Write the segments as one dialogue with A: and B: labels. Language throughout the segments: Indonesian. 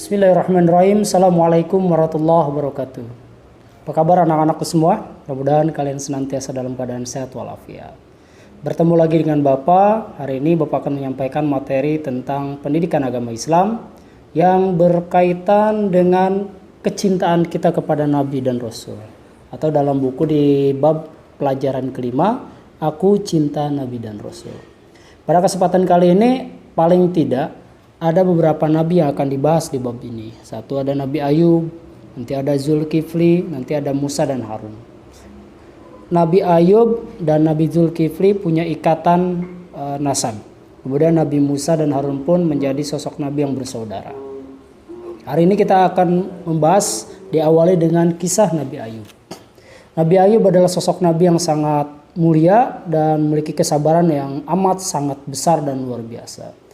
A: Bismillahirrahmanirrahim. Assalamualaikum warahmatullahi wabarakatuh. Apa kabar anak-anakku semua? Mudah-mudahan kalian senantiasa dalam keadaan sehat walafiat. Bertemu lagi dengan Bapak. Hari ini Bapak akan menyampaikan materi tentang pendidikan agama Islam yang berkaitan dengan kecintaan kita kepada Nabi dan Rasul. Atau dalam buku di bab pelajaran kelima, Aku Cinta Nabi dan Rasul. Pada kesempatan kali ini paling tidak ada beberapa nabi yang akan dibahas di bab ini. Satu ada Nabi Ayub, nanti ada Zulkifli, nanti ada Musa dan Harun. Nabi Ayub dan Nabi Zulkifli punya ikatan nasab. Kemudian Nabi Musa dan Harun pun menjadi sosok nabi yang bersaudara. Hari ini kita akan membahas diawali dengan kisah Nabi Ayub. Nabi Ayub adalah sosok nabi yang sangat mulia dan memiliki kesabaran yang amat sangat besar dan luar biasa.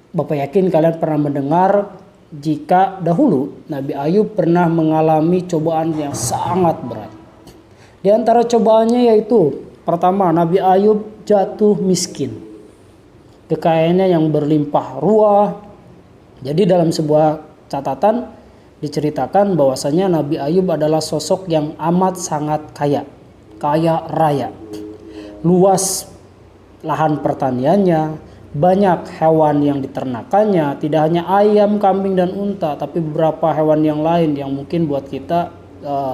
A: Bapak yakin kalian pernah mendengar jika dahulu Nabi Ayub pernah mengalami cobaan yang sangat berat. Di antara cobaannya yaitu pertama, Nabi Ayub jatuh miskin. Kekayaannya yang berlimpah ruah. Jadi dalam sebuah catatan diceritakan bahwasanya Nabi Ayub adalah sosok yang amat sangat kaya raya. Luas lahan pertaniannya, banyak hewan yang diternakannya, tidak hanya ayam, kambing, dan unta, tapi beberapa hewan yang lain yang mungkin buat kita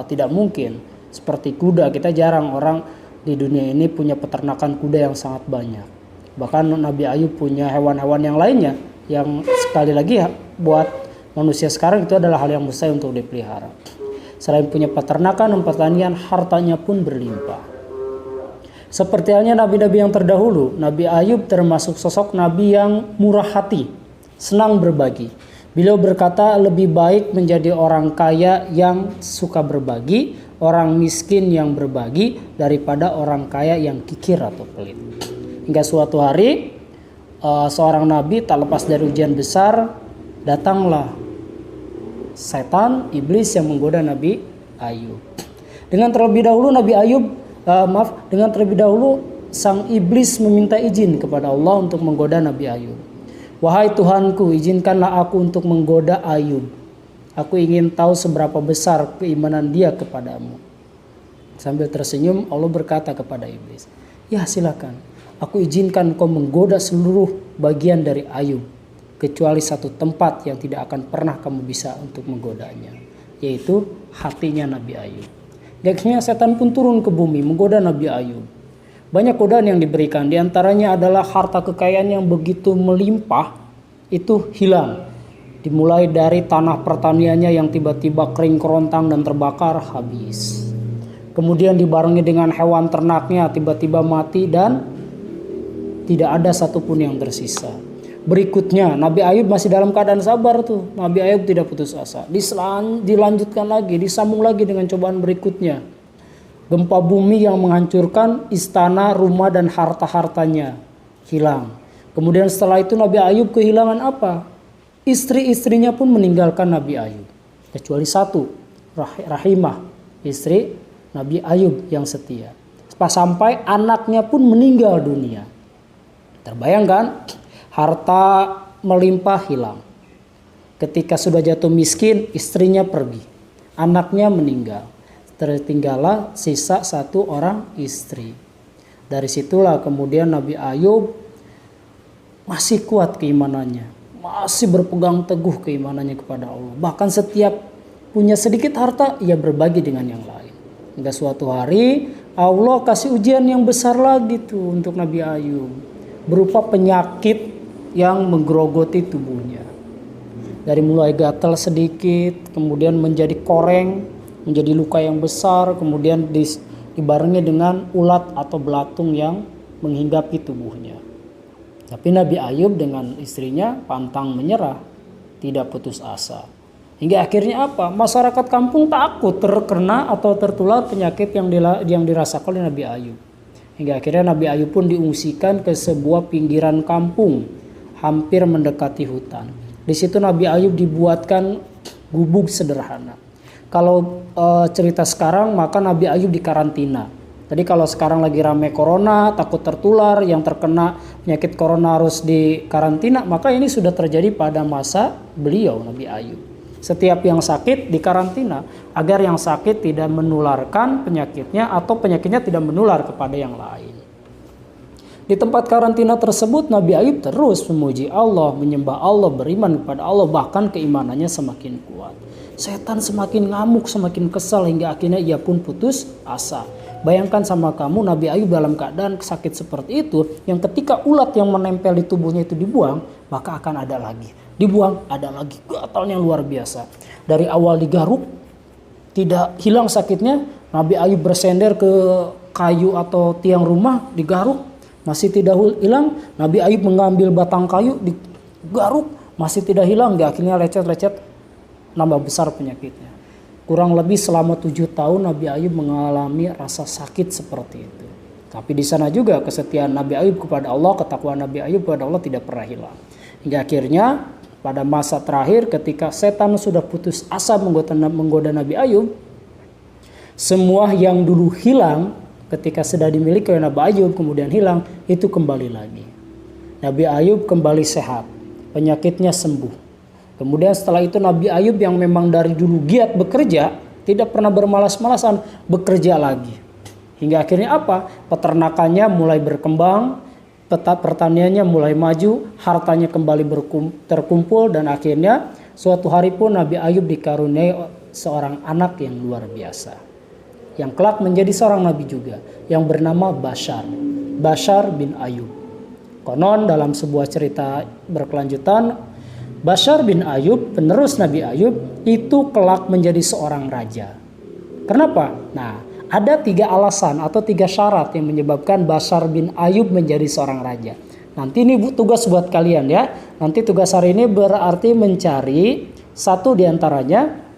A: tidak mungkin. Seperti kuda, kita jarang orang di dunia ini punya peternakan kuda yang sangat banyak. Bahkan Nabi Ayub punya hewan-hewan yang lainnya, yang sekali lagi buat manusia sekarang itu adalah hal yang mustahil untuk dipelihara. Selain punya peternakan dan pertanian, hartanya pun berlimpah. Seperti halnya nabi-nabi yang terdahulu, Nabi Ayub termasuk sosok nabi yang murah hati, senang berbagi. Beliau berkata, lebih baik menjadi orang kaya yang suka berbagi, orang miskin yang berbagi, daripada orang kaya yang kikir atau pelit. Hingga suatu hari, seorang nabi tak lepas dari ujian besar, datanglah setan, iblis yang menggoda Nabi Ayub. Dengan terlebih dahulu sang iblis meminta izin kepada Allah untuk menggoda Nabi Ayub. Wahai Tuhanku, izinkanlah aku untuk menggoda Ayub. Aku ingin tahu seberapa besar keimanan dia kepadamu. Sambil tersenyum, Allah berkata kepada iblis, ya silakan, aku izinkan kau menggoda seluruh bagian dari Ayub, kecuali satu tempat yang tidak akan pernah kamu bisa untuk menggodanya, yaitu hatinya Nabi Ayub. Akhirnya setan pun turun ke bumi menggoda Nabi Ayub. Banyak godaan yang diberikan, diantaranya adalah harta kekayaan yang begitu melimpah itu hilang. Dimulai dari tanah pertaniannya yang tiba-tiba kering kerontang dan terbakar habis. Kemudian dibarengi dengan hewan ternaknya tiba-tiba mati dan tidak ada satupun yang tersisa. Berikutnya Nabi Ayub masih dalam keadaan sabar tuh. Nabi Ayub tidak putus asa. Dilanjutkan lagi, disambung lagi dengan cobaan berikutnya. Gempa bumi yang menghancurkan istana, rumah, dan harta-hartanya hilang. Kemudian setelah itu Nabi Ayub kehilangan apa? Istri-istrinya pun meninggalkan Nabi Ayub. Kecuali satu, Rahimah, istri Nabi Ayub yang setia. Sampai anaknya pun meninggal dunia. Terbayangkan? Harta melimpah hilang. Ketika sudah jatuh miskin, istrinya pergi. Anaknya meninggal. Tertinggallah sisa satu orang istri. Dari situlah kemudian Nabi Ayub masih kuat keimanannya. Masih berpegang teguh keimanannya kepada Allah. Bahkan setiap punya sedikit harta, ia berbagi dengan yang lain. Hingga suatu hari Allah kasih ujian yang besar lagi tuh untuk Nabi Ayub. Berupa penyakit yang menggerogoti tubuhnya. Dari mulai gatal sedikit, kemudian menjadi koreng, menjadi luka yang besar, kemudian dibarengi dengan ulat atau belatung yang menghinggapi tubuhnya. Tapi Nabi Ayub dengan istrinya pantang menyerah, tidak putus asa. Hingga akhirnya apa? Masyarakat kampung takut terkena atau tertular penyakit yang dirasakan oleh Nabi Ayub. Hingga akhirnya Nabi Ayub pun diungsikan ke sebuah pinggiran kampung, hampir mendekati hutan. Di situ Nabi Ayub dibuatkan gubuk sederhana. Kalau cerita sekarang, maka Nabi Ayub dikarantina. Tadi kalau sekarang lagi rame corona, takut tertular, yang terkena penyakit corona harus dikarantina, maka ini sudah terjadi pada masa beliau Nabi Ayub. Setiap yang sakit dikarantina agar yang sakit tidak menularkan penyakitnya atau penyakitnya tidak menular kepada yang lain. Di tempat karantina tersebut Nabi Ayub terus memuji Allah, menyembah Allah, beriman kepada Allah, bahkan keimanannya semakin kuat. Setan semakin ngamuk, semakin kesal hingga akhirnya ia pun putus asa. Bayangkan sama kamu Nabi Ayub dalam keadaan sakit seperti itu, yang ketika ulat yang menempel di tubuhnya itu dibuang, maka akan ada lagi. Dibuang, ada lagi, gatalnya luar biasa. Dari awal digaruk, tidak hilang sakitnya, Nabi Ayub bersender ke kayu atau tiang rumah, digaruk, masih tidak hilang. Nabi Ayub mengambil batang kayu, digaruk, masih tidak hilang. Akhirnya lecet-lecet, nambah besar penyakitnya. Kurang lebih selama 7 tahun Nabi Ayub mengalami rasa sakit seperti itu. Tapi di sana juga kesetiaan Nabi Ayub kepada Allah, ketakwaan Nabi Ayub kepada Allah tidak pernah hilang. Hingga akhirnya pada masa terakhir ketika setan sudah putus asa menggoda Nabi Ayub, semua yang dulu hilang ketika sudah dimiliki oleh Nabi Ayub kemudian hilang, itu kembali lagi. Nabi Ayub kembali sehat, penyakitnya sembuh. Kemudian setelah itu Nabi Ayub yang memang dari dulu giat bekerja, tidak pernah bermalas-malasan, bekerja lagi. Hingga akhirnya apa? Peternakannya mulai berkembang, pertaniannya mulai maju, hartanya kembali terkumpul, dan akhirnya suatu hari pun Nabi Ayub dikaruniai seorang anak yang luar biasa. Yang kelak menjadi seorang nabi juga, yang bernama Bashar bin Ayub. Konon dalam sebuah cerita berkelanjutan, Bashar bin Ayub, penerus Nabi Ayub, itu kelak menjadi seorang raja. Kenapa? Nah, ada 3 alasan atau 3 syarat yang menyebabkan Bashar bin Ayub menjadi seorang raja. Nanti ini tugas buat kalian ya. Nanti tugas hari ini berarti mencari satu diantaranya.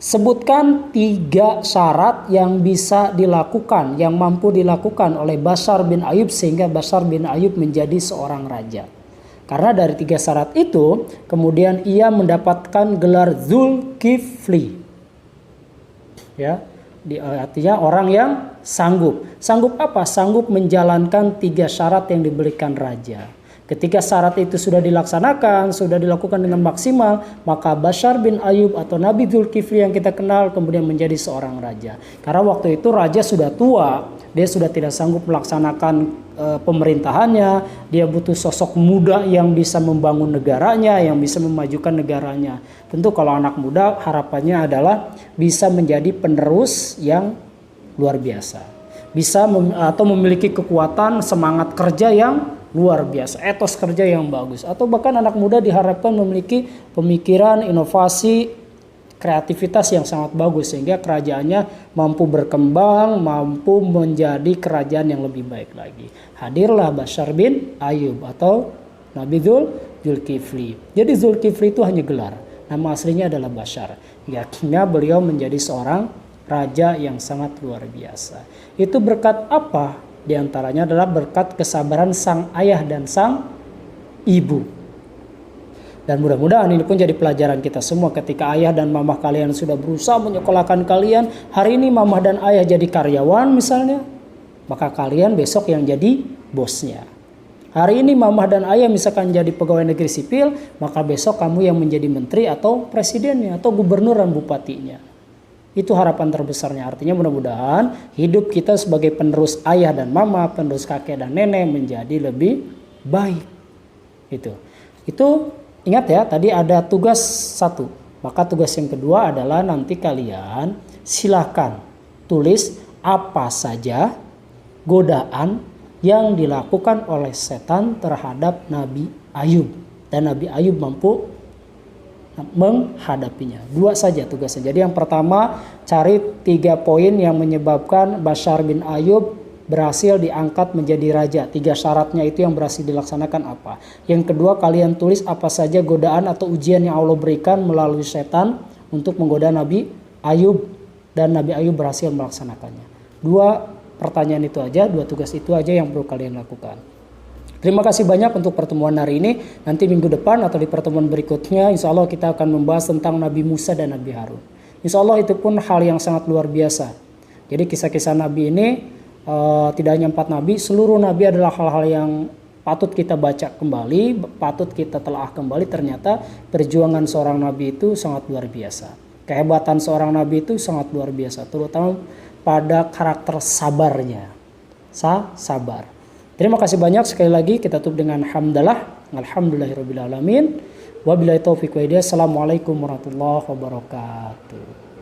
A: Sebutkan 3 syarat yang bisa dilakukan, yang mampu dilakukan oleh Bashar bin Ayub sehingga Bashar bin Ayub menjadi seorang raja. Karena dari 3 syarat itu, kemudian ia mendapatkan gelar Zulkifli. Ya, artinya orang yang sanggup. Sanggup apa? Sanggup menjalankan 3 syarat yang diberikan raja. Ketika syarat itu sudah dilaksanakan, sudah dilakukan dengan maksimal, maka Bashar bin Ayub atau Nabi Zulkifli yang kita kenal kemudian menjadi seorang raja. Karena waktu itu raja sudah tua, dia sudah tidak sanggup melaksanakan pemerintahannya, dia butuh sosok muda yang bisa membangun negaranya, yang bisa memajukan negaranya. Tentu kalau anak muda harapannya adalah bisa menjadi penerus yang luar biasa. Bisa atau memiliki kekuatan semangat kerja yang luar biasa, etos kerja yang bagus, atau bahkan anak muda diharapkan memiliki pemikiran, inovasi, kreativitas yang sangat bagus sehingga kerajaannya mampu berkembang, mampu menjadi kerajaan yang lebih baik lagi. Hadirlah Bashar bin Ayub atau Nabi Zulkifli. Jadi Zulkifli itu hanya gelar, nama aslinya adalah Bashar. Akhirnya beliau menjadi seorang raja yang sangat luar biasa. Itu berkat apa? Di antaranya adalah berkat kesabaran sang ayah dan sang ibu. Dan mudah-mudahan ini pun jadi pelajaran kita semua ketika ayah dan mamah kalian sudah berusaha menyekolahkan kalian. Hari ini mamah dan ayah jadi karyawan misalnya, maka kalian besok yang jadi bosnya. Hari ini mamah dan ayah misalkan jadi pegawai negeri sipil, maka besok kamu yang menjadi menteri atau presidennya atau gubernur dan bupatinya. Itu harapan terbesarnya. Artinya mudah-mudahan hidup kita sebagai penerus ayah dan mama, penerus kakek dan nenek menjadi lebih baik. Itu ingat ya, tadi ada tugas 1. Maka tugas yang kedua adalah nanti kalian silakan tulis apa saja godaan yang dilakukan oleh setan terhadap Nabi Ayub. Dan Nabi Ayub mampu menghadapinya. 2 saja tugasnya. Jadi yang pertama, cari 3 poin yang menyebabkan Bashar bin Ayub berhasil diangkat menjadi raja. 3 syaratnya itu yang berhasil dilaksanakan apa. Yang kedua, kalian tulis apa saja godaan atau ujian yang Allah berikan melalui setan untuk menggoda Nabi Ayub, dan Nabi Ayub berhasil melaksanakannya. 2 pertanyaan itu aja, 2 tugas itu aja yang perlu kalian lakukan. Terima kasih banyak untuk pertemuan hari ini. Nanti minggu depan atau di pertemuan berikutnya, insya Allah kita akan membahas tentang Nabi Musa dan Nabi Harun. Insya Allah itu pun hal yang sangat luar biasa. Di Jadi kisah-kisah Nabi ini tidak hanya 4 Nabi, seluruh Nabi adalah hal-hal yang patut kita baca kembali, patut kita telaah kembali. Ternyata perjuangan seorang Nabi itu sangat luar biasa. Kehebatan seorang Nabi itu sangat luar biasa, terutama pada karakter sabarnya. Sabar. Terima kasih banyak, sekali lagi kita tutup dengan hamdalah. Alhamdulillahirabbil alamin. Wabillahi taufiq wa hidayah. Assalamualaikum warahmatullahi wabarakatuh.